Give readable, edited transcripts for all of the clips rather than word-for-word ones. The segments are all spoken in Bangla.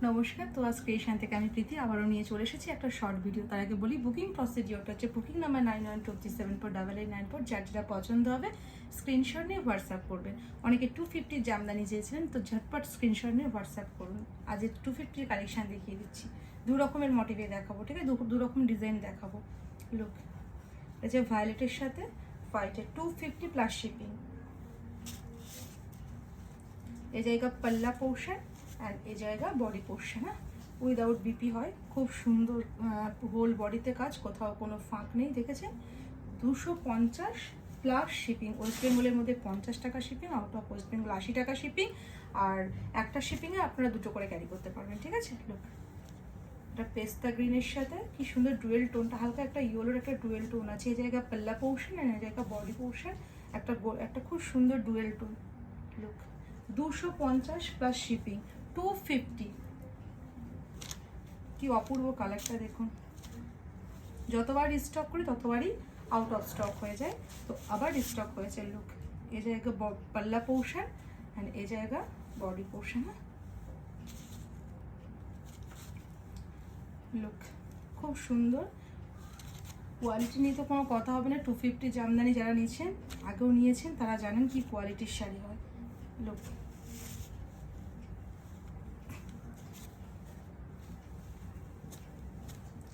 নমস্কার। তো আজ ক্রিয়েশন থেকে আমি প্রীতি আবারও নিয়ে চলে এসেছি একটা শর্ট ভিডিও। তার আগে বলি বুকিং প্রসিডিওরটা হচ্ছে বুকিং নাম্বার 9123748894। যার যেটা পছন্দ হবে স্ক্রিনশট নিয়ে হোয়াটসঅ্যাপ করবেন। অনেকে 250 জামদানি চেয়েছিলেন, তো ঝটপট স্ক্রিনশট নিয়ে হোয়াটসঅ্যাপ করুন। আজ 250 কালেকশন দেখিয়ে দিচ্ছি। দু রকমের মোটিভে দেখাবো, ঠিক আছে, দু রকম ডিজাইন দেখাবো। লুক, এই যে ভায়োলেটের সাথে হোয়াইটের 250 প্লাস শিপিং। এই জায়গা পাল্লা পোর্শন অ্যান্ড এই জায়গা বডি পোর্শন। হ্যাঁ, উইদাউট বিপি হয়, খুব সুন্দর হোল বডিতে কাজ, কোথাও কোনো ফাঁক নেই। দেখেছেন, 250 প্লাস শিপিং। ওয়েস্ট বেঙ্গলের মধ্যে 50 টাকা shipping, out of West Bengal 80 টাকা শিপিং। আর একটা শিপিংয়ে আপনারা দুটো করে ক্যারি করতে পারবেন, ঠিক আছে। লোক, এটা পেস্তা গ্রিনের সাথে কি সুন্দর ডুয়েল টোনটা, হালকা একটা ইয়েলোর একটা ডুয়েল টোন আছে। এই জায়গা পাল্লা পোর্শন আর এই জায়গা বডি পোর্শন, একটা খুব সুন্দর dual tone. Look, 250 plus shipping, 250। কি অপূর্ব কালারটা দেখুন। যতবার রিস্টক করি ততবারই আউট অফ স্টক হয়ে যায়, তো আবার রিস্টক হয়েছে। লুক, এই জায়গা পাল্লা পোর্শন অ্যান্ড এই জায়গা বডি পোর্শন। হ্যাঁ, লুক খুব সুন্দর। কোয়ালিটি নিয়ে তো কোনো কথা হবে না। 250 জামদানি যারা নিয়েছেন, আগেও নিয়েছেন, তারা জানেন কি কোয়ালিটির শাড়ি হয়। লুক,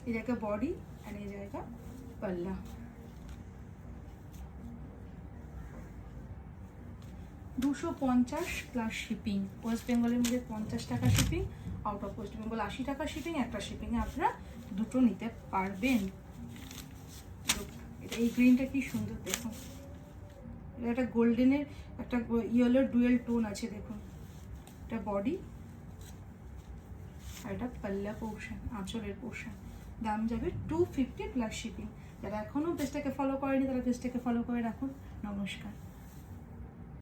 এই জায়গা বডি আর এই জায়গা পাল্লা। 250 প্লাস শিপিং। ওয়েস্ট বেঙ্গলের মধ্যে 50 টাকা shipping, out of West Bengal 80 টাকা শিপিং। একটা শিপিংয়ে আপনারা দুটো নিতে পারবেন। এই গ্রিনটা কি সুন্দর দেখুন, এটা একটা গোল্ডেনের একটা ইয়েলোর ডুয়েল টোন আছে দেখুন। এটা বডি আর এটা পাল্লা পোর্শন, আঁচলের পোর্শন। দাম যাবে 250 প্লাস শিপিং। যারা এখনও পেজটাকে ফলো করেনি তারা পেজটাকে ফলো করে রাখুন। নমস্কার।